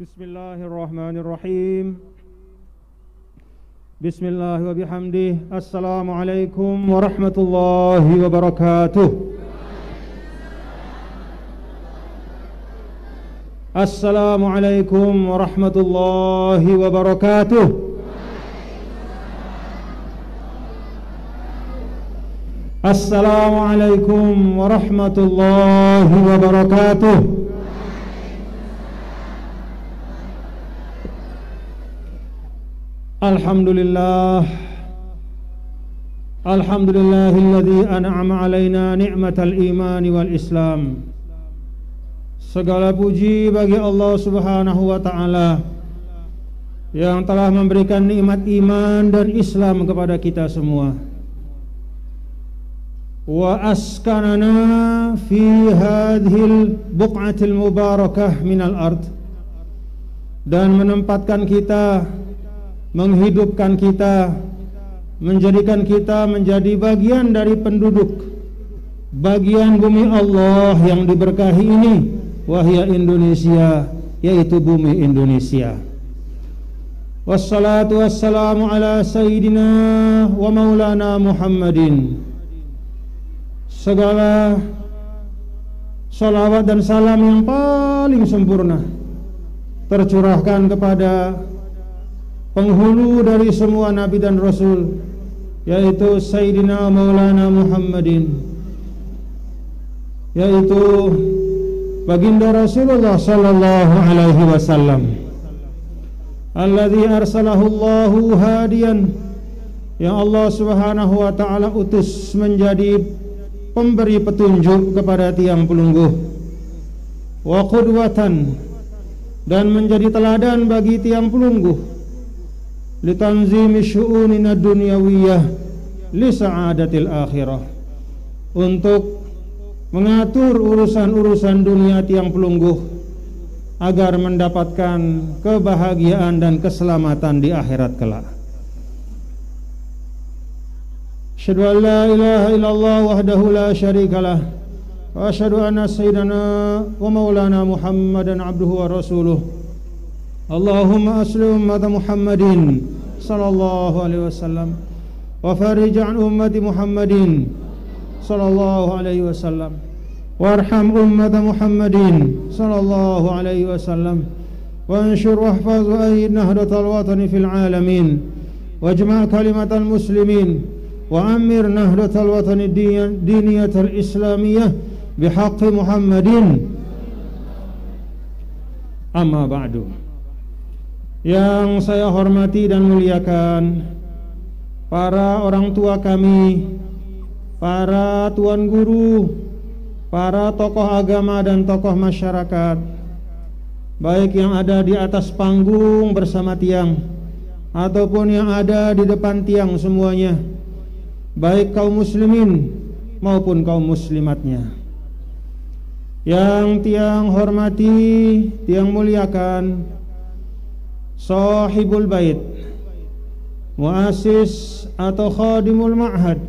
Bismillahirrahmanirrahim. Bismillah wa bihamdih. Assalamualaikum warahmatullahi wabarakatuh. Assalamualaikum warahmatullahi wabarakatuh. Assalamualaikum warahmatullahi wabarakatuh. Alhamdulillah. Alhamdulillahilladzi an'ama alaina ni'matal iman wal islam. Segala puji bagi Allah Subhanahu wa taala yang telah memberikan nikmat iman dan Islam kepada kita semua. Wa askanana fi hadhil buq'atil mubarakah minal ard, dan menempatkan kita, menghidupkan kita, menjadikan kita menjadi bagian dari penduduk bagian bumi Allah yang diberkahi ini, wahya Indonesia, yaitu bumi Indonesia. Wassalatu wassalamu ala sayyidina wa maulana Muhammadin. Segala salawat dan salam yang paling sempurna tercurahkan kepada penghulu dari semua nabi dan rasul, yaitu Sayyidina Maulana Muhammadin, yaitu baginda Rasulullah sallallahu alaihi wasallam, alladzi arsalahu Allahu hadiyan, yang Allah Subhanahu wa taala utus menjadi pemberi petunjuk kepada tiang pelungguh, wa qudwatan, dan menjadi teladan bagi tiang pelungguh, litanzimi syu'unina dunyawiyah li sa'adatil akhirah, untuk mengatur urusan-urusan dunia tiang pelungguh agar mendapatkan kebahagiaan dan keselamatan di akhirat kelak. Asyhadu an la ilaha illallah wahdahu la syarikalah, wa asyhadu anna sayyidana wa maulana Muhammadan abduhu wa rasuluh. Allahumma asli ummata Muhammadin sallallahu alaihi wasallam, wa farij an ummati Muhammadin sallallahu alaihi wasallam, warham ummata Muhammadin sallallahu alaihi wasallam, wa anshur wahfaz wa ayyid nahdatal watani fil alamin, wajma' kalimatal muslimin, wa amir nahdatal watani diniyatal islamiyah bihaqqi Muhammadin. Amma ba'du. Yang saya hormati dan muliakan para orang tua kami, para tuan guru, para tokoh agama dan tokoh masyarakat, baik yang ada di atas panggung bersama tiang ataupun yang ada di depan tiang semuanya, baik kaum muslimin maupun kaum muslimatnya. Yang tiang hormati, tiang muliakan, sahibul bait, muassis atau khadimul ma'had,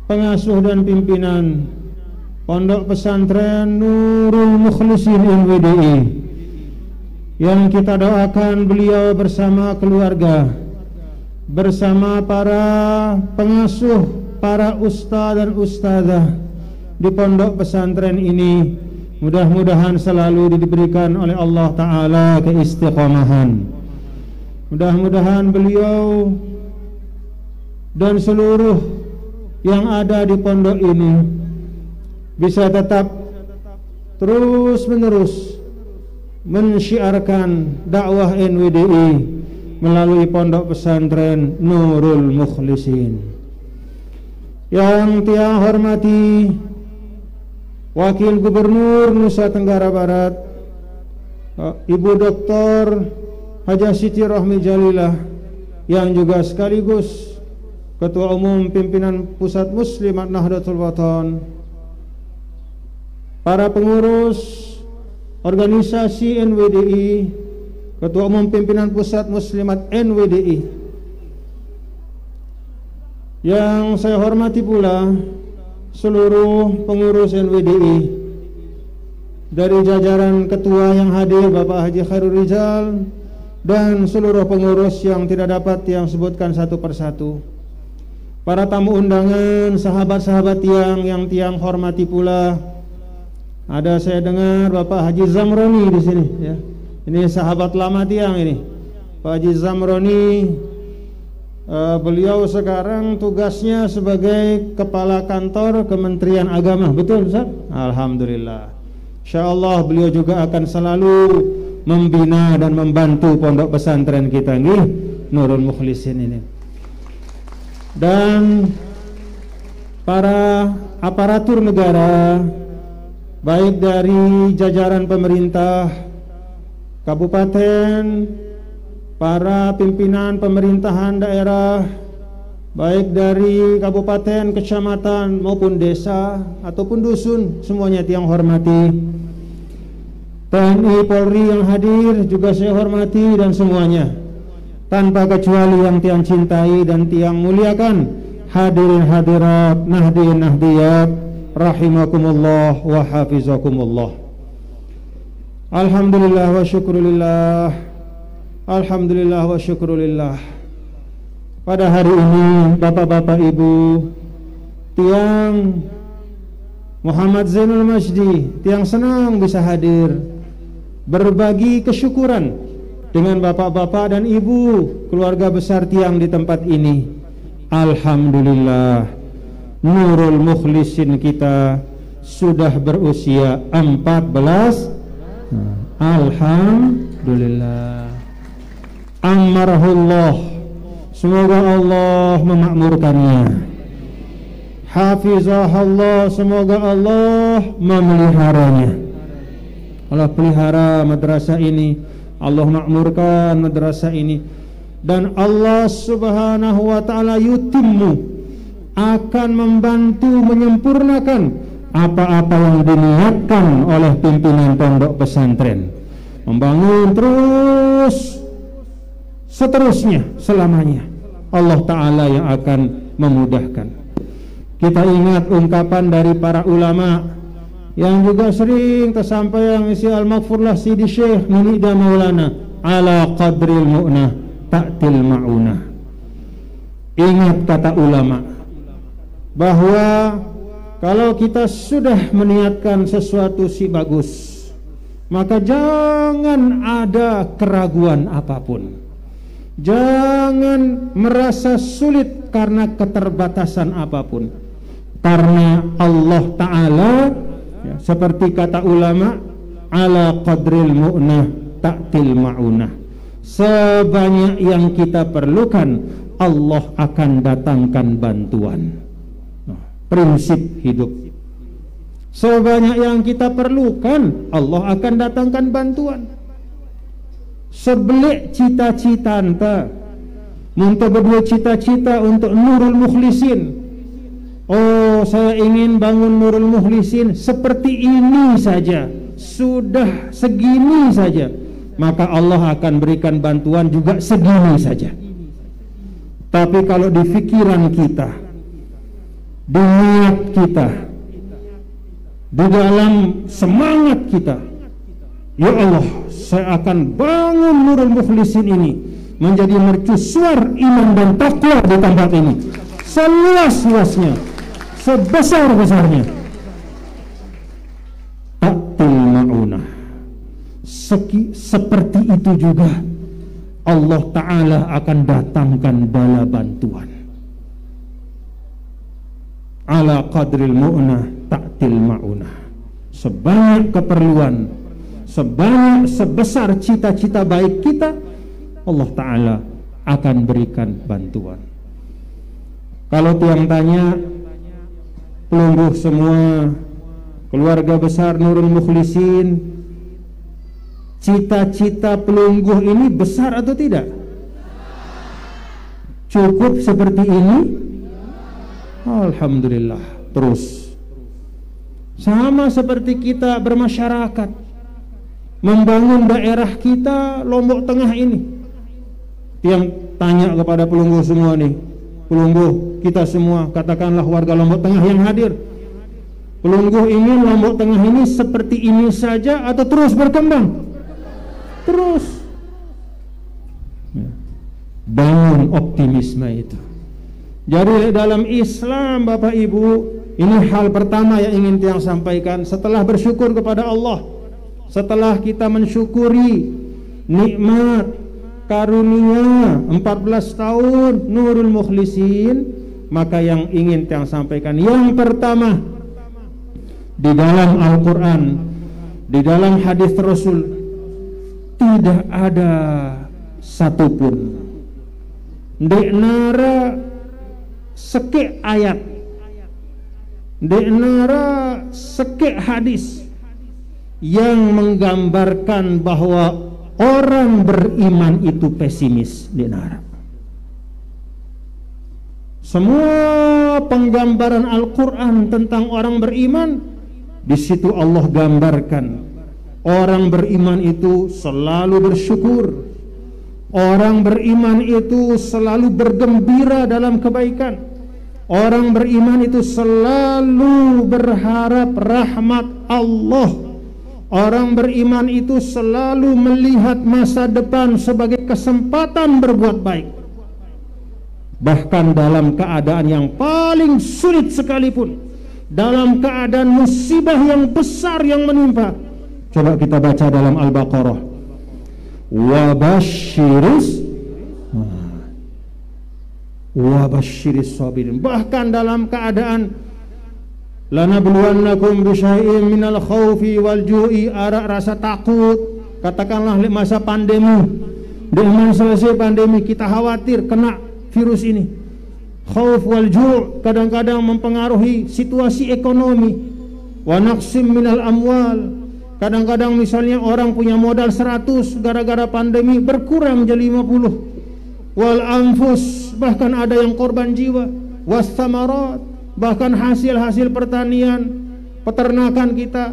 pengasuh dan pimpinan Pondok Pesantren Nurul Mukhlisin NWDI, yang kita doakan beliau bersama keluarga, bersama para pengasuh, para ustaz dan ustazah di pondok pesantren ini, mudah-mudahan selalu diberikan oleh Allah Ta'ala keistiqomahan. Mudah-mudahan beliau dan seluruh yang ada di pondok ini bisa tetap terus-menerus mensyiarkan dakwah NWDI melalui pondok pesantren Nurul Mukhlisin. Yang tiang hormati Wakil Gubernur Nusa Tenggara Barat, Ibu Dr. Hajah Siti Rohmi Jalilah, yang juga sekaligus Ketua Umum Pimpinan Pusat Muslimat Nahdlatul Watan, para pengurus organisasi NWDI, Ketua Umum Pimpinan Pusat Muslimat NWDI, yang saya hormati pula seluruh pengurus NWDI dari jajaran ketua yang hadir Bapak Haji Khairul Rizal dan seluruh pengurus yang tidak dapat yang sebutkan satu persatu. Para tamu undangan, sahabat-sahabat yang tiang hormati pula. Ada saya dengar Bapak Haji Zamroni di sini ya. Ini sahabat lama tiang ini. Pak Haji Zamroni, beliau sekarang tugasnya sebagai kepala kantor Kementerian Agama. Betul Ustaz? Alhamdulillah. Insyaallah beliau juga akan selalu membina dan membantu pondok pesantren kita nih, Nurul Mukhlisin ini. Dan para aparatur negara, baik dari jajaran pemerintah kabupaten, para pimpinan pemerintahan daerah, baik dari kabupaten, kecamatan maupun desa ataupun dusun, semuanya tiang hormati. TNI Polri yang hadir juga saya hormati dan semuanya tanpa kecuali yang tiang cintai dan tiang muliakan. Hadirin hadirat, nahdien nahdiyat, rahimakumullah wa hafizakumullah. Alhamdulillah wa syukrulillah. Alhamdulillah wa syukrulillah. Pada hari ini Bapak-bapak Ibu, tiang Muhammad Zainul Majdi, tiang senang bisa hadir berbagi kesyukuran dengan bapak-bapak dan ibu keluarga besar tiang di tempat ini. Alhamdulillah, Nurul Mukhlisin kita sudah berusia 14. Alhamdulillah. Amarahullah, semoga Allah memakmurkannya. Hafizahullah, semoga Allah memeliharanya. Allah pelihara madrasah ini, Allah makmurkan madrasah ini, dan Allah subhanahu wa ta'ala yutimmu, akan membantu menyempurnakan apa-apa yang diniatkan oleh pimpinan pondok pesantren, membangun terus seterusnya selamanya. Allah ta'ala yang akan memudahkan. Kita ingat ungkapan dari para ulama yang juga sering tersampaikan, isi al-maghfurlah Sidi Syekh Munida Maulana, ala qadril mu'nah ta'til ma'unah. Ingat kata ulama bahwa kalau kita sudah meniatkan sesuatu si bagus, maka jangan ada keraguan apapun. Jangan merasa sulit karena keterbatasan apapun, karena Allah Ta'ala ya, seperti kata ulama, ala qadril mu'nah ta'til ma'unah. Sebanyak yang kita perlukan, Allah akan datangkan bantuan. Prinsip hidup. Sebanyak yang kita perlukan, Allah akan datangkan bantuan. Sebelik cita-cita anta, muntah berdua cita-cita untuk Nurul Mukhlisin. Oh, saya ingin bangun Nurul Mukhlisin seperti ini saja, sudah segini saja, maka Allah akan berikan bantuan juga segini saja. Tapi kalau di pikiran kita, di niat kita, di dalam semangat kita, ya Allah, saya akan bangun Nurul Mukhlisin ini menjadi mercusuar iman dan takwa di tempat ini, seluas-luasnya, sebesar-besarnya. Ta'til ma'unah. Seperti itu juga Allah Ta'ala akan datangkan bala bantuan. Ala qadril mu'nah ta'til ma'unah. Sebanyak keperluan, sebesar cita-cita baik kita, Allah Ta'ala akan berikan bantuan. Kalau tiang tanya, pelungguh semua, keluarga besar Nurul Mukhlisin, cita-cita pelungguh ini besar atau tidak? Cukup seperti ini? Alhamdulillah. Terus sama seperti kita bermasyarakat, membangun daerah kita Lombok Tengah ini. Tiang tanya kepada pelungguh semua nih, pelungguh kita semua, katakanlah warga Lombok Tengah yang hadir, Pelungguh ini, Lombok Tengah ini seperti ini saja atau terus berkembang? Terus. Bangun optimisme itu. Jadi dalam Islam, Bapak Ibu, ini hal pertama yang ingin Tiang sampaikan. Setelah bersyukur kepada Allah, setelah kita mensyukuri nikmat karunia 14 tahun Nurul Mukhlisin, maka yang ingin Tiang sampaikan, yang pertama, di dalam Al-Quran, di dalam hadis Rasul, tidak ada satupun deknara seke ayat, deknara seke hadis yang menggambarkan bahwa orang beriman itu pesimis, deknara. Semua penggambaran Al-Quran tentang orang beriman, di situ Allah gambarkan orang beriman itu selalu bersyukur, orang beriman itu selalu bergembira dalam kebaikan, orang beriman itu selalu berharap rahmat Allah, orang beriman itu selalu melihat masa depan sebagai kesempatan berbuat baik. Bahkan dalam keadaan yang paling sulit sekalipun, dalam keadaan musibah yang besar yang menimpa, coba kita baca dalam Al-Baqarah, wabashiris sabirin. Bahkan dalam keadaan lanabluwannakum bisyai'in minal khawfi wal ju'i, rasa takut, katakanlah masa pandemi, dengan selesai pandemi kita khawatir kena virus ini. Khauf wal ju' kadang-kadang mempengaruhi situasi ekonomi. Wa naqsim minal amwal, kadang-kadang misalnya orang punya modal 100, gara-gara pandemi berkurang jadi 50. Wal anfus, bahkan ada yang korban jiwa. Was samarat, bahkan hasil-hasil pertanian, peternakan kita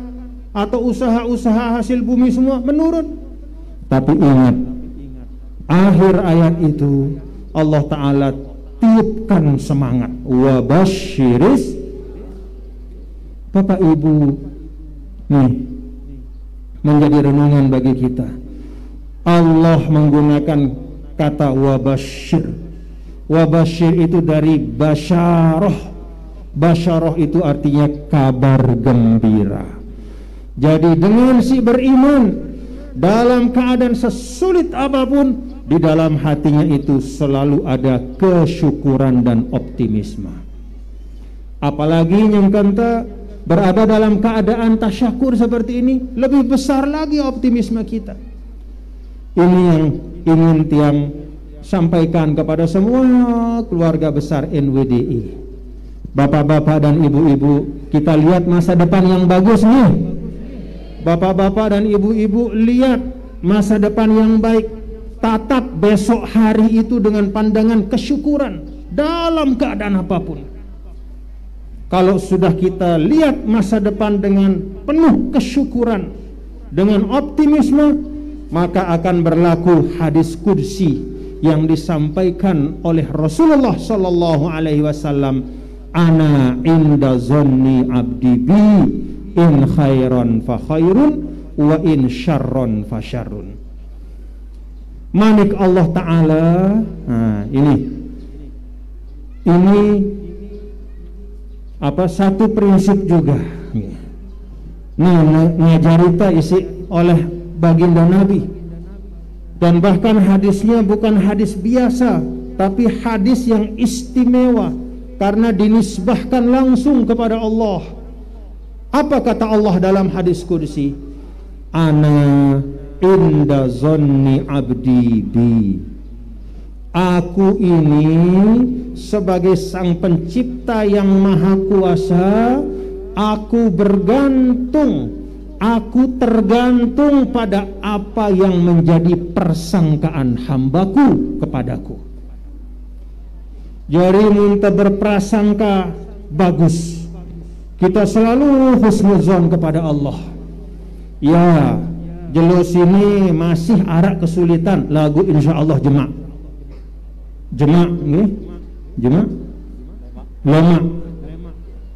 atau usaha-usaha hasil bumi semua menurun. Tapi ingat, akhir ayat itu Allah Ta'ala tiupkan semangat, wabashiris. Bapak Ibu, nih menjadi renungan bagi kita. Allah menggunakan kata wabashir. Wabashir itu dari basyarah. Basyarah itu artinya kabar gembira. Jadi dengan si beriman, dalam keadaan sesulit apapun, di dalam hatinya itu selalu ada kesyukuran dan optimisme. Apalagi yang kata berada dalam keadaan tasyakur seperti ini, lebih besar lagi optimisme kita. Ini yang ingin Tiang sampaikan kepada semua keluarga besar NWDI. Bapak-bapak dan ibu-ibu, kita lihat masa depan yang bagus nih. Bapak-bapak dan ibu-ibu, lihat masa depan yang baik. Tatap besok hari itu dengan pandangan kesyukuran dalam keadaan apapun. Kalau sudah kita lihat masa depan dengan penuh kesyukuran, dengan optimisme, maka akan berlaku hadis qudsi yang disampaikan oleh Rasulullah sallallahu alaihi wasallam, ana inda zanni abdi bi, in khairan fa khairun wa in syarron fa syarrun. Manik Allah Ta'ala. Nah, ini apa satu prinsip juga. Nah, ngajarita isi oleh baginda Nabi, dan bahkan hadisnya bukan hadis biasa, tapi hadis yang istimewa karena dinisbahkan langsung kepada Allah. Apa kata Allah dalam hadis qudsi? Ana inda zonni abdi bi, aku ini sebagai sang pencipta yang maha kuasa, aku bergantung, aku tergantung pada apa yang menjadi persangkaan hambaku kepadaku. Jadi minta berprasangka bagus, kita selalu husnuzon kepada Allah. Ya, jelus ini masih arak kesulitan, lagu insya Allah jema nih, jema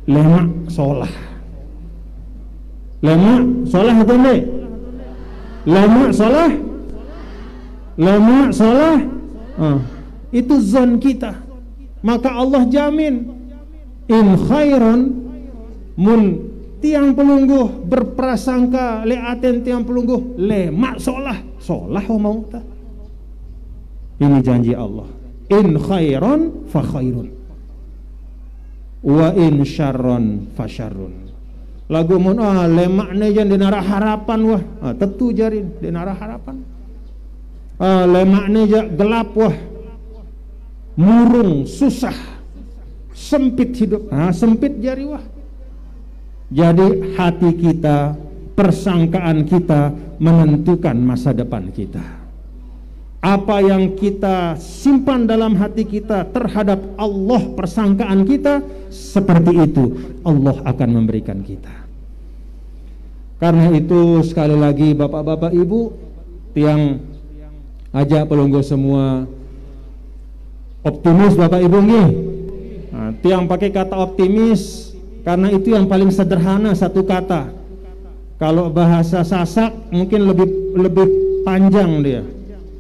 lemak solah Lemak solah atau enggak? Lemak solah? Lemak solah? Itu zon kita. Maka Allah jamin in khairan mun tiang pelungguh berprasangka leaten tiang pelungguh lemak solah mau ta. Ini janji Allah. In khairan fa khairun wa in syarron fa syarrun. Lagu mun lemakna jan dinara harapan wah. Tentu jarin dinara harapan. Lemakna ja gelap wah. Murung, susah, sempit hidup. Sempit jari wah. Jadi hati kita, persangkaan kita menentukan masa depan kita. Apa yang kita simpan dalam hati kita terhadap Allah, persangkaan kita seperti itu Allah akan memberikan kita. Karena itu sekali lagi bapak-bapak ibu tiang ajak pelungguh semua optimis bapak ibu nggih. Tiang pakai kata optimis karena itu yang paling sederhana satu kata. Kalau bahasa Sasak mungkin lebih panjang dia.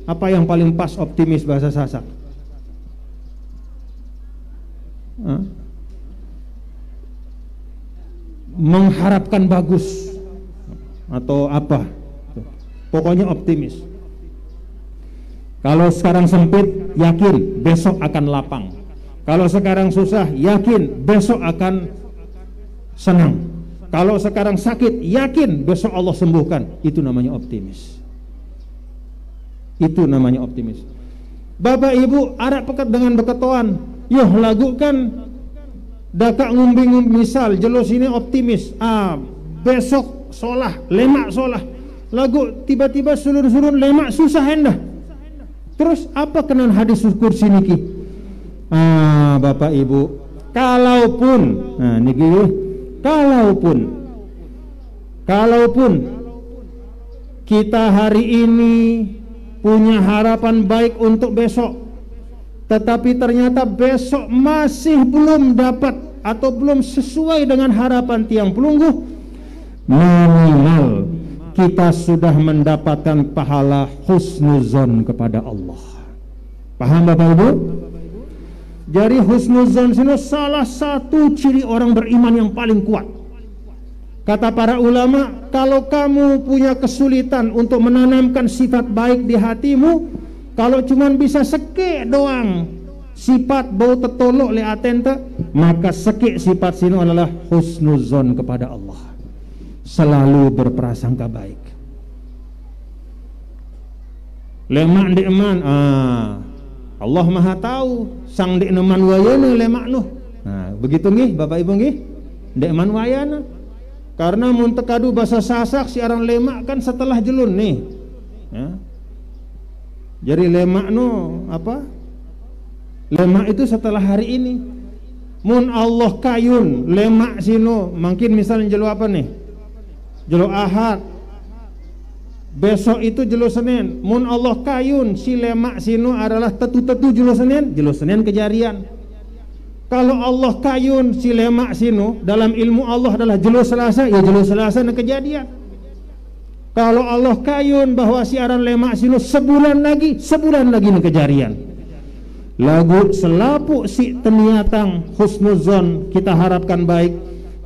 Apa yang paling pas optimis bahasa Sasak? Mengharapkan bagus atau apa? Pokoknya optimis. Kalau sekarang sempit, yakin besok akan lapang. Kalau sekarang susah, yakin besok akan senang. Kalau sekarang sakit, yakin besok Allah sembuhkan. Itu namanya optimis. Itu namanya optimis. Bapak ibu arak pekat dengan beketoan. Yoh lagu kan dakak ngumbing misal jelos ini optimis. Besok solah, lemak solah. Lagu tiba-tiba surun-surun lemak susah hendah. Terus apa kenan hadis kursi niki? Bapak ibu, kalaupun niki kalaupun kita hari ini punya harapan baik untuk besok, tetapi ternyata besok masih belum dapat atau belum sesuai dengan harapan tiang pelungguh, minimal kita sudah mendapatkan pahala husnuzon kepada Allah. Paham Bapak Ibu? Jadi husnuzon itu salah satu ciri orang beriman yang paling kuat. Kata para ulama, kalau kamu punya kesulitan untuk menanamkan sifat baik di hatimu, kalau cuma bisa seke doang sifat bau tetolok le atenta, maka seke sifat sini adalah husnuzon kepada Allah. Selalu berprasangka baik. Lemak di eman, Allah Maha tahu. Sang di eman wayana lemak nuh. Begitu nggih Bapak Ibu nggih? Di eman wayana. Karena muntekadu bahasa Sasak siaran lemak kan setelah jelun nih. Ya. Jadi lemak no apa? Lemak itu setelah hari ini. Mun Allah kayun lemak sino, mungkin misalnya jelo apa nih? Jelo Ahad. Besok itu jelo Senin. Mun Allah kayun si lemak sino adalah tetu-tetu jelo Senin kejarian. Kalau Allah kayun si lemak sino dalam ilmu Allah adalah jelo Selasa, ya jelo Selasa na kejadian. Kalau Allah kayun bahwa siaran lemak sino sebulan lagi na kejadian. Lagu selapuk si teniatang husnuzon kita harapkan baik,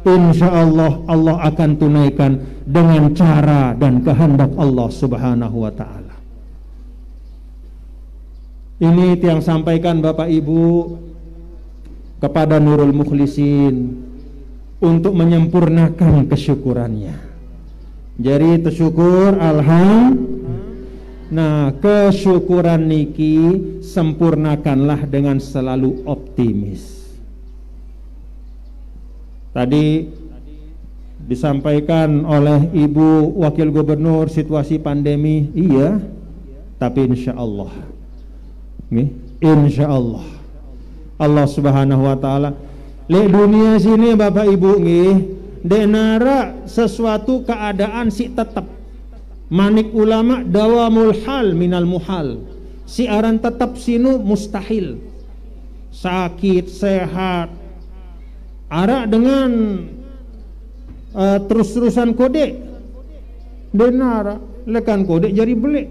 insya Allah Allah akan tunaikan dengan cara dan kehendak Allah Subhanahu wa ta'ala. Ini yang sampaikan Bapak Ibu kepada Nurul Mukhlisin untuk menyempurnakan kesyukurannya. Jadi tersyukur alhamdulillah. Nah, kesyukuran niki sempurnakanlah dengan selalu optimis. Tadi disampaikan oleh Ibu Wakil Gubernur situasi pandemi, iya, tapi insya Allah, insya Allah, Allah Subhanahu wa ta'ala le dunia sini Bapak Ibu nggih denara sesuatu keadaan si tetap manik ulama dawamul hal minal muhal, siaran tetap sinu mustahil, sakit sehat ara dengan terus-terusan kodek denara lekan kodek jadi belik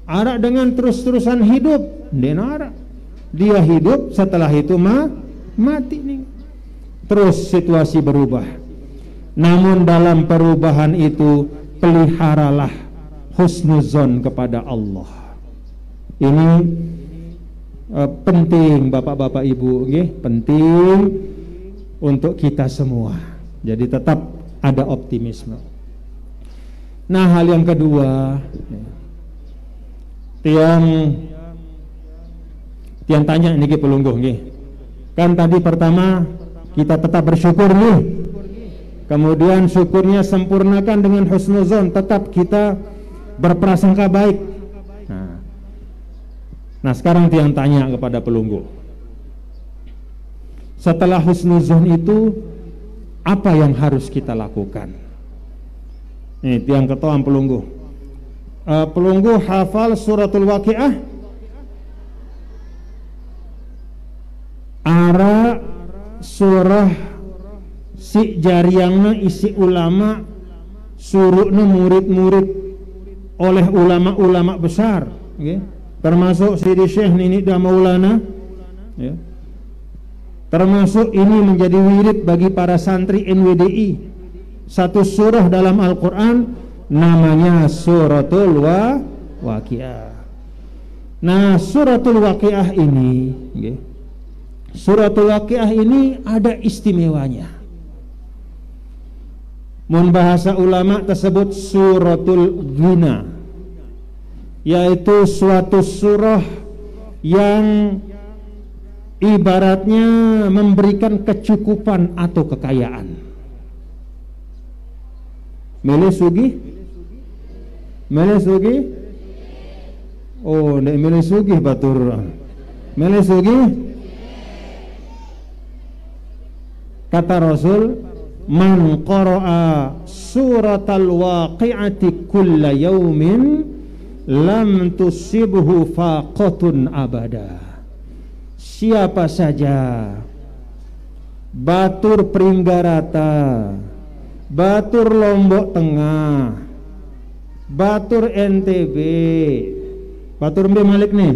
arak dengan terus-terusan hidup denara dia hidup setelah itu mati nih. Terus situasi berubah, namun dalam perubahan itu peliharalah husnuzon kepada Allah. Ini penting bapak-bapak ibu, penting untuk kita semua. Jadi tetap ada optimisme. Nah, hal yang kedua, tiang tanya niki pelungguh nggih. Kan tadi pertama kita tetap bersyukur nih. Kemudian syukurnya sempurnakan dengan husnuzon, tetap kita berprasangka baik. Nah, sekarang tiang tanya kepada pelungguh. Setelah husnuzon itu apa yang harus kita lakukan? Nih tiang ketua pelungguh. Pelungguh hafal suratul Waqiah? Ara surah si jariangna isi ulama surukna murid-murid oleh ulama-ulama besar, termasuk Sidi Syekh Nini dan Maulana, termasuk ini menjadi wirid bagi para santri NWDI. Satu surah dalam Al-Quran namanya suratul Waqiah. Nah, suratul Waqiah ini, suratul Waqiah ini ada istimewanya. Mun bahasa ulama tersebut suratul ghina, yaitu suatu surah yang ibaratnya memberikan kecukupan atau kekayaan. Mele sugih? Mele sugih? Oh, nek mele sugih batur. Mele sugih? Kata Rasul, man qara'a suratal waqi'ati kulla yaumin lam tusibhu faqatun abada. Siapa saja batur Pringgarata, batur Lombok Tengah, batur NTB, batur Mbe Malik nih,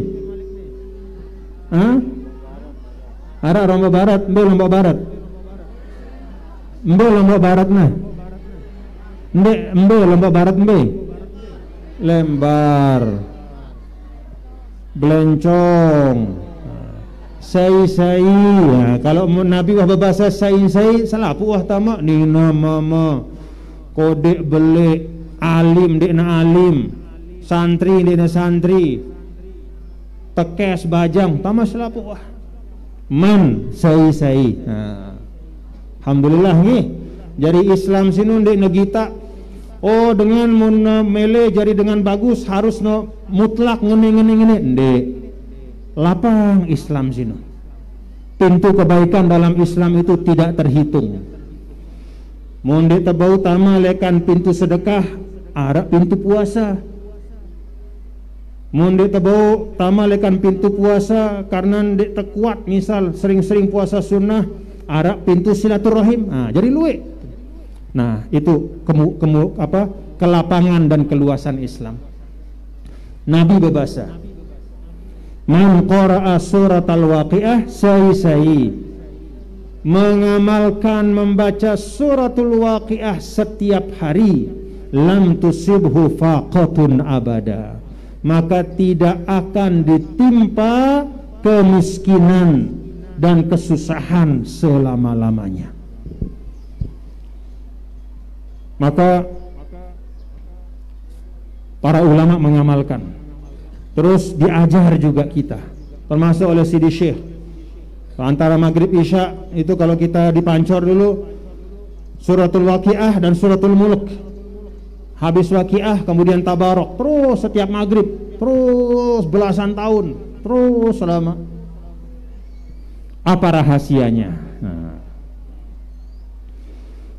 Ara Lombok Barat, Mbe Lombok Barat, Mbe Lombok Barat nah, Mbe Lombok Barat Mbe, Lembar, Belencong, Sai, ya, kalau Nabi wah berbahasa sai salapu wah tamak nina mama kodek belik alim dekna alim santri dekna santri tekes bajang tamak salapu wah man sai. Nah, alhamdulillah nih jadi Islam sinu dekna gita. Oh, dengan mun mele jadi dengan bagus harus no mutlak ngene ndek. Lapang Islam sini. Pintu kebaikan dalam Islam itu tidak terhitung. Monde tebau tama lekan pintu sedekah, arak pintu puasa. Monde tebau tama lekan pintu puasa karena ndek tekuat misal sering-sering puasa sunnah, arak pintu silaturahim. Nah, jadi luwe. Nah, itu kelapangan dan keluasan Islam. Nabi berbahasa man qara'a suratal waqi'ah sai mengamalkan membaca suratul waqi'ah setiap hari lam tusibhu faqatun abada, maka tidak akan ditimpa kemiskinan dan kesusahan selama-lamanya. Maka para ulama mengamalkan. Terus diajar juga kita, termasuk oleh Sidi Syekh. Antara maghrib isya itu kalau kita dipancor dulu suratul Waqiah dan suratul Mulk. Habis Waqiah kemudian Tabarok. Terus setiap maghrib, terus belasan tahun, terus selama. Apa rahasianya? Nah,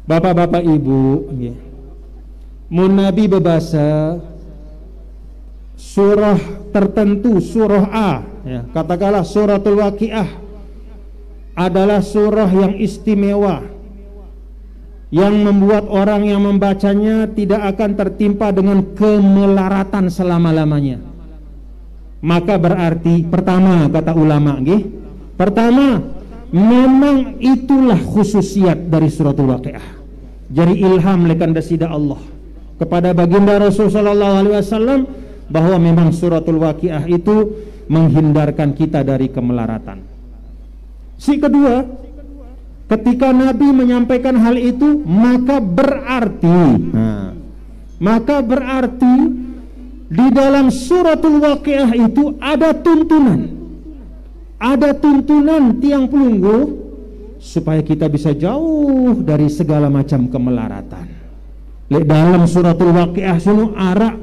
bapak-bapak ibu, mun Nabi berbahasa surah tertentu, surah A, ya, katakanlah suratul Waqiah adalah surah yang istimewa, yang membuat orang yang membacanya tidak akan tertimpa dengan kemelaratan selama-lamanya. Maka berarti pertama, kata ulama nggih, pertama memang itulah khususiat dari suratul Waqiah. Jadi ilham lekan dasida Allah kepada baginda Rasul sallallahu alaihi wasallam bahwa memang suratul Waqiah itu menghindarkan kita dari kemelaratan. Si kedua, ketika Nabi menyampaikan hal itu, maka berarti di dalam suratul Waqiah itu ada tuntunan tiang pelunggu supaya kita bisa jauh dari segala macam kemelaratan. Di dalam suratul Waqiah sunu ara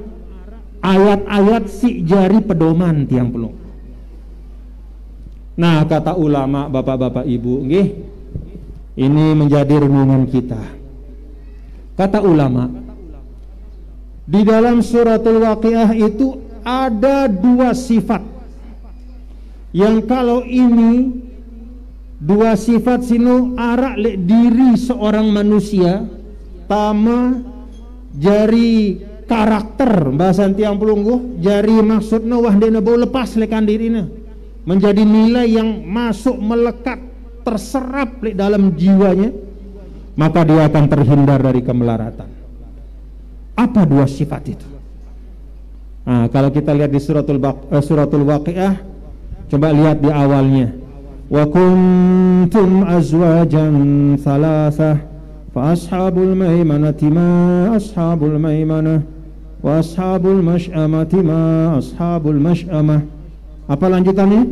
ayat-ayat si jari pedoman tiang pelunggu. Nah, kata ulama, bapak-bapak ibu nggih, ini menjadi renungan kita. Kata ulama, di dalam suratul Waqiah itu ada dua sifat yang kalau ini dua sifat sinu arak le diri seorang manusia tama jari karakter bahasa tiang pelunggu jari maksudna wah dena bau lepas lekan dirina menjadi nilai yang masuk melekat terserap di dalam jiwanya, maka dia akan terhindar dari kemelaratan. Apa dua sifat itu? Nah, kalau kita lihat di suratul Waqiah, coba lihat di awalnya. Wa kuntum azwajan thalathah fa ashabul maimanati ma ashabul maimanah wa ashabul mash'amati ma ashabul mash'amah. Apa lanjutannya?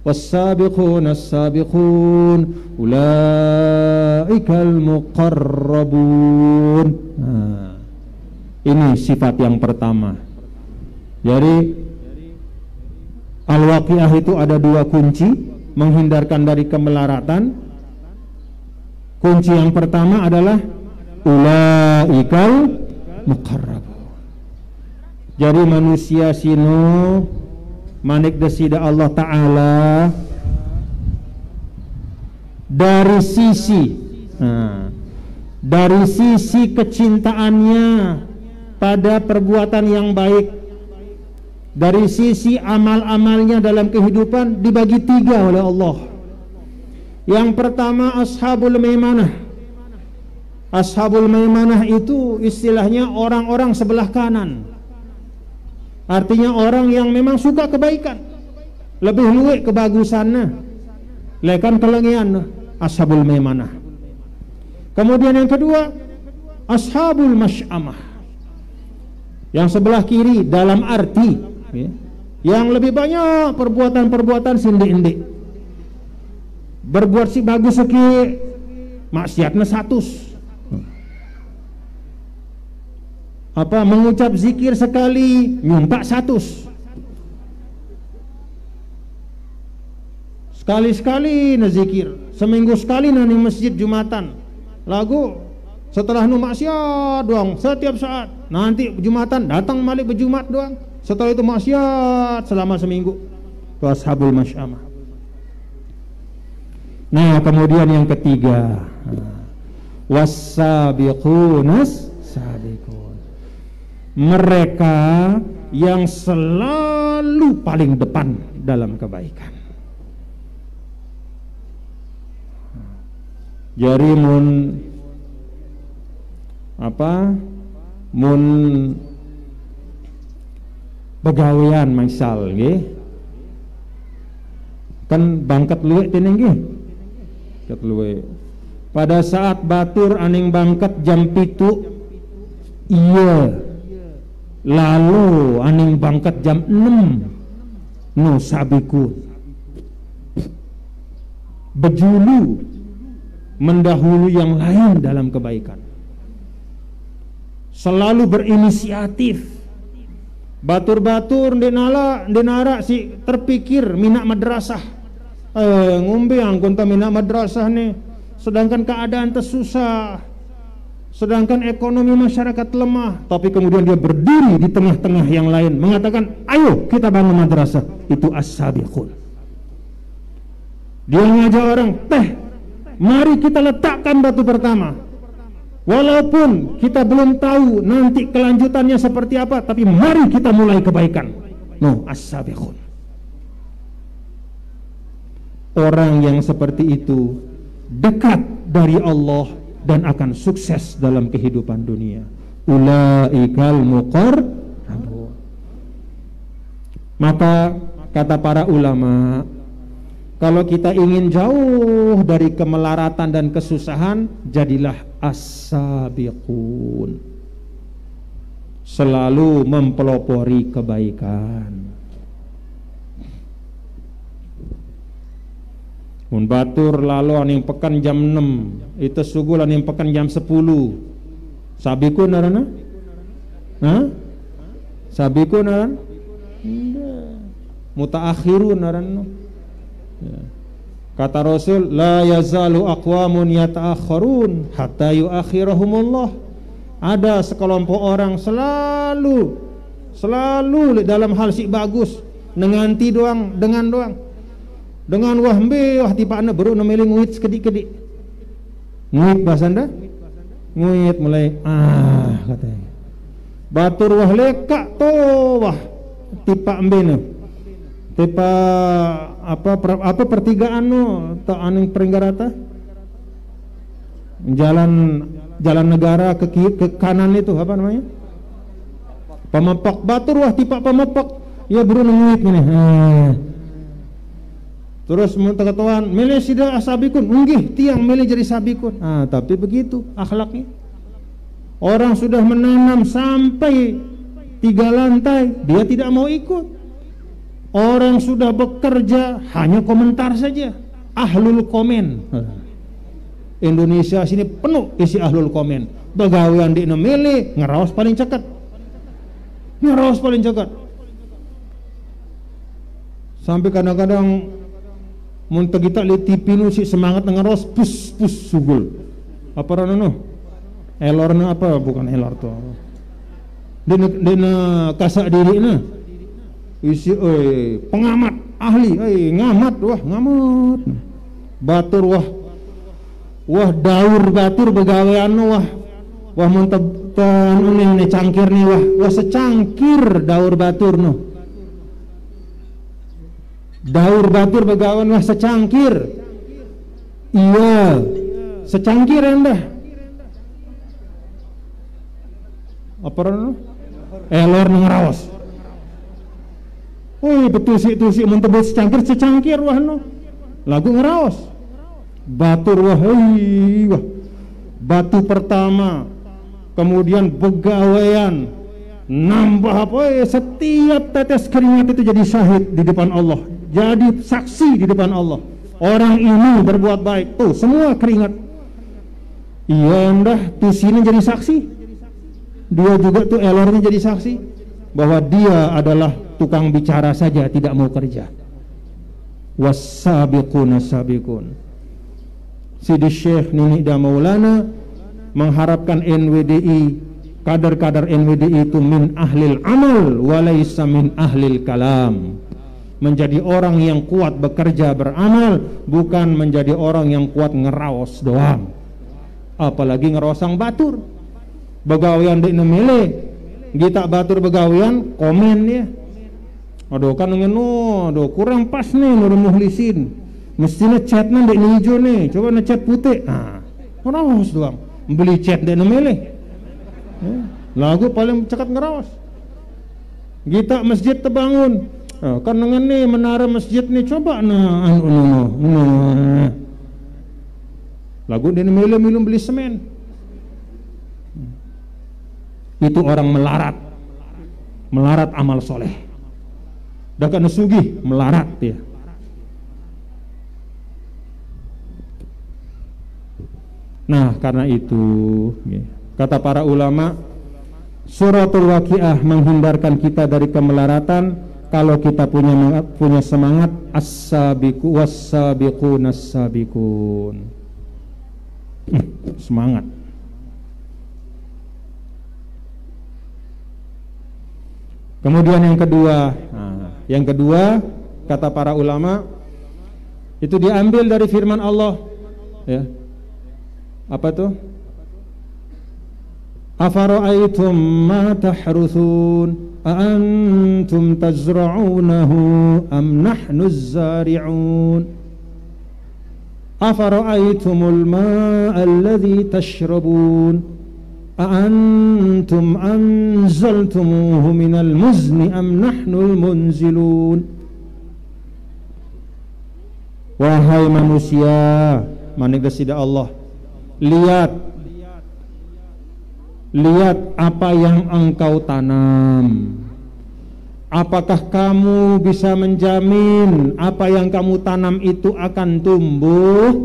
Was-sabiquna as-sabiqun ulaikal muqarrabun. Ini sifat yang pertama. Jadi Al-Waqiah itu ada dua kunci menghindarkan dari kemelaratan. Kunci yang pertama adalah ulaikal muqarrabun. Jadi manusia sinu manik desida Allah Ta'ala dari sisi kecintaannya pada perbuatan yang baik, dari sisi amal-amalnya dalam kehidupan dibagi tiga oleh Allah. Yang pertama ashabul maimanah. Ashabul maimanah itu istilahnya orang-orang sebelah kanan. Artinya orang yang memang suka kebaikan, lebih luwek kebagusannya, lekan kelengian, ashabul maimanah. Kemudian yang kedua ashabul mash'amah, yang sebelah kiri, dalam arti yang lebih banyak perbuatan-perbuatan sindik-indik, berbuat si bagus seki, maksiatnya 100. Mengucap zikir sekali nyumpak 100. Sekali-sekali na zikir, seminggu sekali na ning masjid Jumatan. Lagu setelah nu maksiat doang setiap saat. Nanti Jumatan datang balik berjumat doang. Setelah itu maksiat selama seminggu. Itu ashabul masyamah. Nah, kemudian yang ketiga, was-sabiqunas sabiqun. Mereka yang selalu paling depan dalam kebaikan. Jadi mun begawean misal nggih. Kan bangkat luwek tene nggih. Bangkat luwek. Pada saat batur aning bangkat jam 7 iya. Lalu aning bangkat jam 6 no sabiku bejulu mendahului yang lain dalam kebaikan, selalu berinisiatif. Batur-batur denara si terpikir minak madrasah, ngombe angkon ta minak madrasah nih, sedangkan keadaan tersusah, sedangkan ekonomi masyarakat lemah, tapi kemudian dia berdiri di tengah-tengah yang lain mengatakan ayo kita bangun madrasah. Itu as-sabiqun. Dia ngajak orang, mari kita letakkan batu pertama. Walaupun kita belum tahu nanti kelanjutannya seperti apa, tapi mari kita mulai kebaikan. As-sabiqun. Orang yang seperti itu dekat dari Allah dan akan sukses dalam kehidupan dunia. Ulaikal muqarrabun. Maka kata para ulama, kalau kita ingin jauh dari kemelaratan dan kesusahan, jadilah as-sabiqun. Selalu mempelopori kebaikan. Mun batur lalu aning pekan jam 6, itu sugul aning pekan jam 10. Sabikun narana? Hah? Sabikun narana? Mutaakhirun narana. Ya. Kata Rasul, la yazalu aqwamun yata'akhirun hatta yuakhirahumullah. Ada sekelompok orang selalu dalam hal si bagus, nenganti doang, dengan wahmbe wah tipana baru nemeli nguit sekedik-kedik. Nguit bahasanda? Nguit mulai katanya. Batur wah leka to wah tipa embene. Tipa apa pertigaan no ta aning Pringgarata, jalan negara ke kanan itu apa namanya, Pemepak. Batur wah tipa Pemepak ya buru nenguit gini. Terus mentekatuan milih sida asabikun unggih tiang milih jadi sabikun. Tapi begitu akhlaknya. Orang sudah menanam sampai 3 lantai, dia tidak mau ikut. Orang sudah bekerja hanya komentar saja, ahlul komen. Indonesia sini penuh isi ahlul komen. Begawean di nemele ngeraos paling cekat. Sampai kadang-kadang mun kita lihat TV nu si semangat ngeraos pus sugul. Apa ranana? Elorna apa bukan elor to. Dina kasak dirina. Isi pengamat ahli ngamat. Batur wah daur batur begawean wah munten ini cangkir nih wah secangkir daur batur no. Daur batur begawean wah secangkir. Iya secangkir anda apa no? Elor ngeraos. Betul sih mentebut secangkir wah no. Lagu ngeraos. Batur wah batu pertama, kemudian begawean, nambah apa setiap tetes keringat itu jadi syahid di depan Allah, jadi saksi di depan Allah. Orang ini berbuat baik, tuh semua keringat. Iya ndah tuh sini jadi saksi. Dia juga tuh elornya jadi saksi bahwa dia adalah tukang bicara saja, tidak mau kerja. Was-sabiqun as-sabiqun. Sidi Syekh Nini Da Maulana mengharapkan NWDI, kader-kader NWDI itu min ahlil amal walaysa min ahlil kalam. Menjadi orang yang kuat bekerja beramal, bukan menjadi orang yang kuat ngeraos doang. Apalagi ngerosang batur. Begawian di nemele, kita batur begawian komen ya. Aduh kan ngeno, aduh kurang pas nih udah muhlisin. Mestinya catnya dek hijau nih, coba ngecat putih. Ngeraos doang. Beli cat dek nemele. Lagu paling cekat ngeraos. Kita masjid terbangun. Kan dengan nih menara masjid nih coba lagu dek nemele minum beli semen. Itu orang melarat amal soleh. Dah kena sugih melarat dia. Nah karena itu kata para ulama, suratul waqiah menghindarkan kita dari kemelaratan kalau kita punya semangat as-sabiqu was-sabiqun as-sabiqun. Semangat. Kemudian yang kedua kata para ulama itu diambil dari firman Allah, Ya. Apa tuh? Afara'aitum ma tahruthun a'antum tazra'unahu am nahnuz zari'un afara'aitumul ma'a alladhi tashrabun a'antum anzaltumuhu minal muzni am nahnul munzilun. Wahai manusia, manik sida Allah, lihat apa yang engkau tanam. Apakah kamu bisa menjamin apa yang kamu tanam itu akan tumbuh,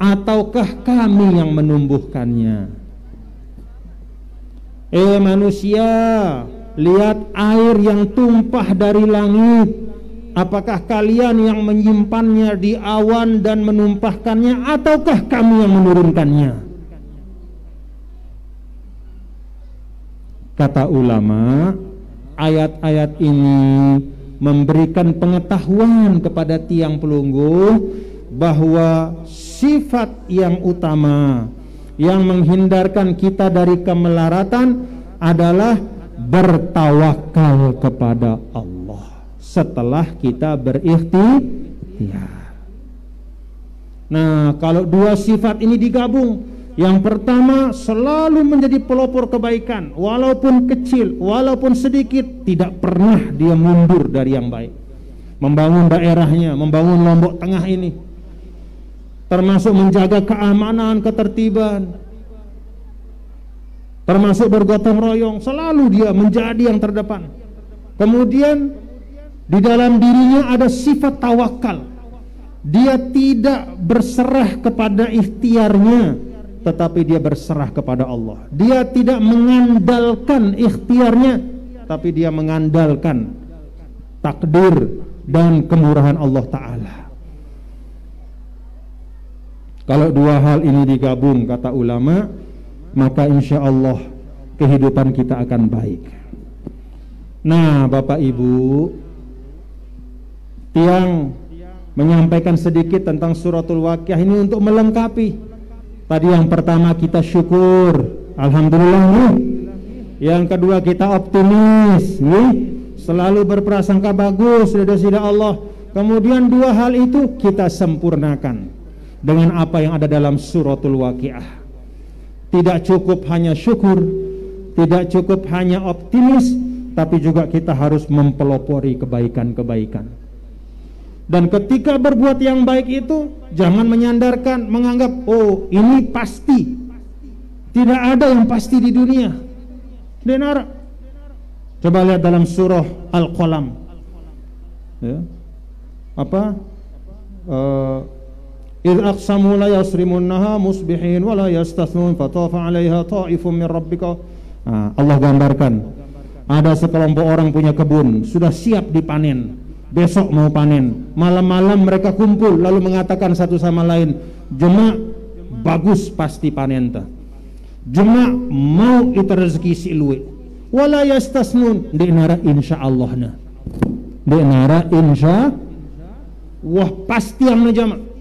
ataukah kami yang menumbuhkannya? Manusia, lihat air yang tumpah dari langit. Apakah kalian yang menyimpannya di awan dan menumpahkannya, ataukah kami yang menurunkannya? Kata ulama, ayat-ayat ini memberikan pengetahuan kepada tiang pelungguh bahwa sifat yang utama yang menghindarkan kita dari kemelaratan adalah bertawakal kepada Allah setelah kita berikhtiar. Nah, kalau dua sifat ini digabung, yang pertama selalu menjadi pelopor kebaikan, walaupun kecil, walaupun sedikit, tidak pernah dia mundur dari yang baik. Membangun daerahnya, membangun Lombok Tengah ini, termasuk menjaga keamanan, ketertiban, termasuk bergotong royong, selalu dia menjadi yang terdepan. Kemudian di dalam dirinya ada sifat tawakal. Dia tidak berserah kepada ikhtiarnya, tetapi dia berserah kepada Allah. Dia tidak mengandalkan ikhtiarnya, tapi dia mengandalkan takdir dan kemurahan Allah Ta'ala. Kalau dua hal ini digabung, kata ulama, maka insya Allah kehidupan kita akan baik. Nah, Bapak Ibu, tiang menyampaikan sedikit tentang suratul Waqiah ini untuk melengkapi. Tadi yang pertama kita syukur, alhamdulillah nih. Yang kedua kita optimis, nih. Selalu berprasangka bagus dari Allah. Kemudian dua hal itu kita sempurnakan dengan apa yang ada dalam suratul Waqiah. Tidak cukup hanya syukur, tidak cukup hanya optimis, tapi juga kita harus mempelopori kebaikan-kebaikan. Dan ketika berbuat yang baik itu, jangan menyandarkan, menganggap, oh ini pasti. Tidak ada yang pasti di dunia. Dengar. Coba lihat dalam surah Al-Qalam. Ya. Apa? إذ أقسموا لا يصرمنها مصبحين ولا يستثنون فطاف عليها طائف من ربك. Allah gambarkan ada sekelompok orang punya kebun, sudah siap dipanen, besok mau panen. Malam-malam mereka kumpul lalu mengatakan satu sama lain, "Jema bagus pasti panen ta. Jema mau itu rezeki si luwe. Wala yastasnun di nara insyaallah." Di nara insya wah pasti yang jema.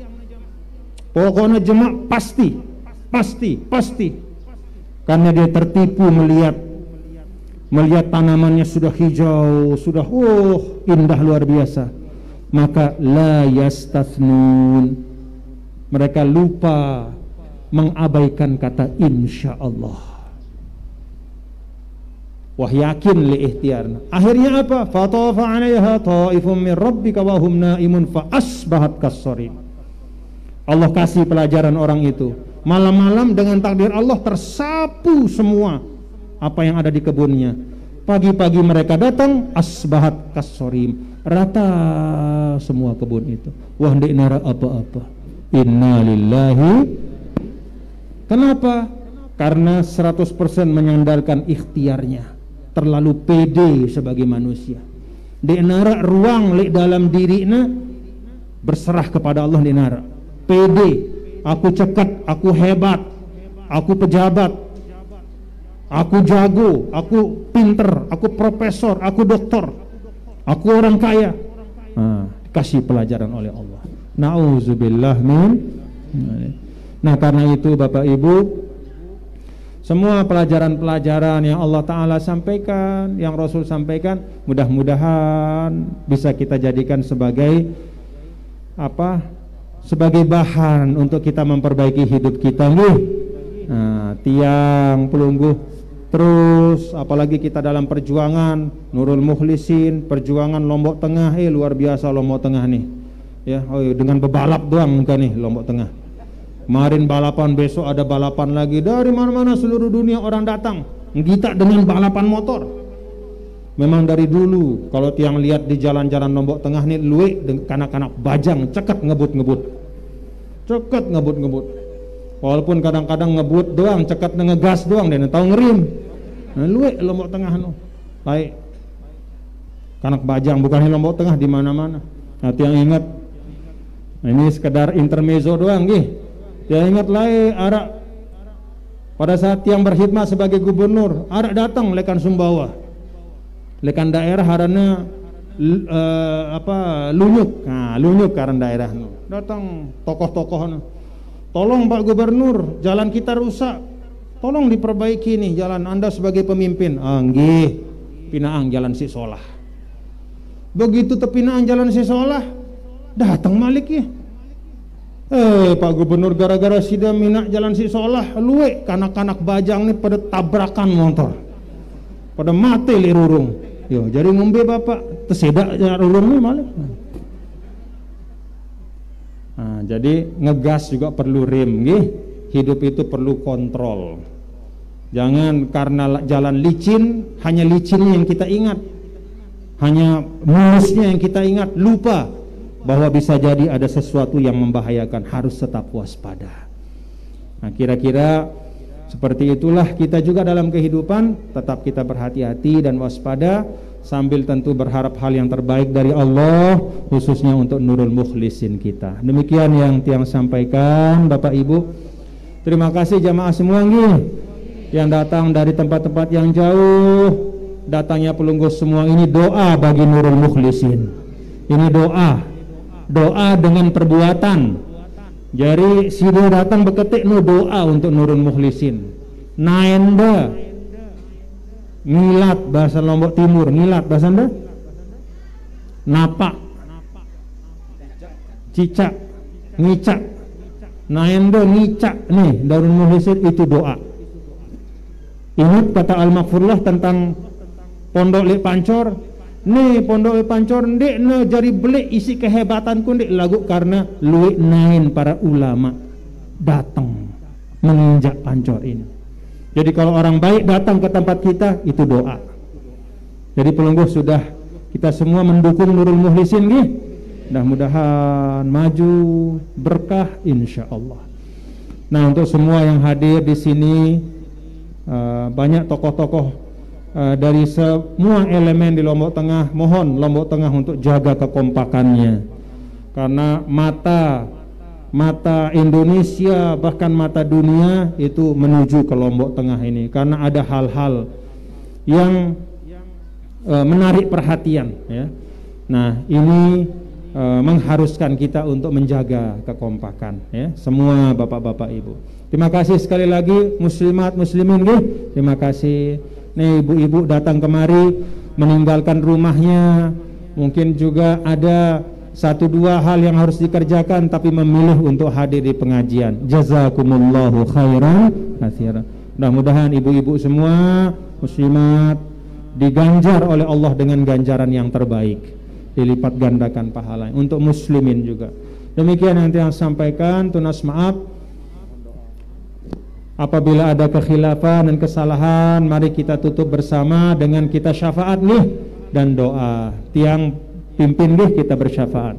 Pokoknya jemaah pasti, karena dia tertipu melihat tanamannya sudah hijau, sudah indah luar biasa. Maka la yastathnun, mereka lupa mengabaikan kata insyaallah. Wah yakin li ikhtiarna. Akhirnya apa? Fatafa 'alaiha ta'ifum min rabbika wa hum naimun fa asbahat kassarim. Allah kasih pelajaran orang itu. Malam-malam dengan takdir Allah tersapu semua apa yang ada di kebunnya. Pagi-pagi mereka datang, asbahat kassorim, rata semua kebun itu. Wah ndek nara apa-apa. Inna lillahi. Kenapa? Karena 100% menyandalkan ikhtiarnya. Terlalu pede sebagai manusia. Ndek nara ruang lek dalam dirina berserah kepada Allah ndek nara. Pede, aku cekat, aku hebat, aku pejabat, aku jago, aku pinter, aku profesor, aku doktor, aku orang kaya. Kasih pelajaran oleh Allah. Nauzubillah min. Nah, karena itu Bapak Ibu, semua pelajaran-pelajaran yang Allah Ta'ala sampaikan, yang Rasul sampaikan, mudah-mudahan bisa kita jadikan sebagai sebagai bahan untuk kita memperbaiki hidup kita nih. Nah, tiang pelungguh terus, apalagi kita dalam perjuangan Nurul Mukhlisin, perjuangan Lombok Tengah, luar biasa Lombok Tengah nih. Ya, dengan bebalap doang kan nih Lombok Tengah. Kemarin balapan, besok ada balapan lagi. Dari mana-mana seluruh dunia orang datang ngita dengan balapan motor. Memang dari dulu kalau tiang lihat di jalan-jalan Lombok Tengah nih, luwe kanak-kanak bajang cekat ngebut-ngebut. Cekat ngebut-ngebut. Walaupun kadang-kadang ngebut doang, cekat ngegas doang dan tahu ngerim. Nah, luwe Lombok Tengah no. Baik. Kanak bajang bukan Lombok Tengah di mana-mana. Nah, tiang ingat. Nah, ini sekedar intermezzo doang nggih. Ya ingat lai arak pada saat tiang berkhidmat sebagai gubernur, arak datang lekan Sumbawa, lekan daerah harana Lunyuk. Nah, Lunyuk karena daerah datang tokoh-tokoh, tolong Pak Gubernur, jalan kita rusak, tolong diperbaiki nih jalan, Anda sebagai pemimpin. Nggih, Pinaang jalan si Solah. Begitu tepinaan jalan si Solah, datang Malik ya. Pak Gubernur, gara-gara sida minak jalan si Solah, luwe kanak-kanak bajang nih pada tabrakan motor, pada mati li rurung. Yo, jadi ngombe bapak tersedak rurung nih Malik. Nah, jadi ngegas juga perlu rim, nggih. Hidup itu perlu kontrol. Jangan karena jalan licin, hanya licinnya yang kita ingat, hanya mulusnya yang kita ingat, lupa bahwa bisa jadi ada sesuatu yang membahayakan, harus tetap waspada. Nah, kira-kira seperti itulah kita juga dalam kehidupan, tetap kita berhati-hati dan waspada, sambil tentu berharap hal yang terbaik dari Allah, khususnya untuk Nurul Mukhlisin kita. Demikian yang tiang sampaikan Bapak Ibu. Terima kasih jamaah semua yang datang dari tempat-tempat yang jauh. Datangnya pelungguh semua ini doa bagi Nurul Mukhlisin. Ini doa dengan perbuatan. Jadi sida datang beketik doa untuk Nurul Mukhlisin. Naenda ngilat bahasa Lombok Timur, ngilat bahasa Anda? Napak, cicak, ngicak, naenda ngicak nih Nurul Mukhlisin, itu doa. Ingat kata Al-Maghfurullah tentang Pondok Lek Pancor. Nih Pondok Pancor ndek ne jari belik isi kehebatanku ndek lagu karena luwih nain para ulama datang menginjak Pancor ini. Jadi kalau orang baik datang ke tempat kita, itu doa. Jadi pelungguh sudah kita semua mendukung Nurul Mukhlisin nggih. Mudah-mudahan maju berkah insyaallah. Nah, untuk semua yang hadir di sini, banyak tokoh-tokoh dari semua elemen di Lombok Tengah, mohon Lombok Tengah untuk jaga kekompakannya, karena mata Indonesia bahkan mata dunia itu menuju ke Lombok Tengah ini, karena ada hal-hal yang menarik perhatian ya. Nah, ini mengharuskan kita untuk menjaga kekompakan ya, semua bapak-bapak ibu. Terima kasih sekali lagi muslimat muslimin nggih. Terima kasih. Nih ibu-ibu datang kemari meninggalkan rumahnya, mungkin juga ada satu dua hal yang harus dikerjakan tapi memilih untuk hadir di pengajian. Jazakumullahu khairan katsiran. Mudah-mudahan ibu-ibu semua muslimat diganjar oleh Allah dengan ganjaran yang terbaik, dilipat gandakan pahala untuk muslimin juga. Demikian yang saya sampaikan. Tunas maaf apabila ada kekhilafan dan kesalahan. Mari kita tutup bersama dengan kita syafaat nih dan doa. Tiang pimpin nih kita bersyafaat.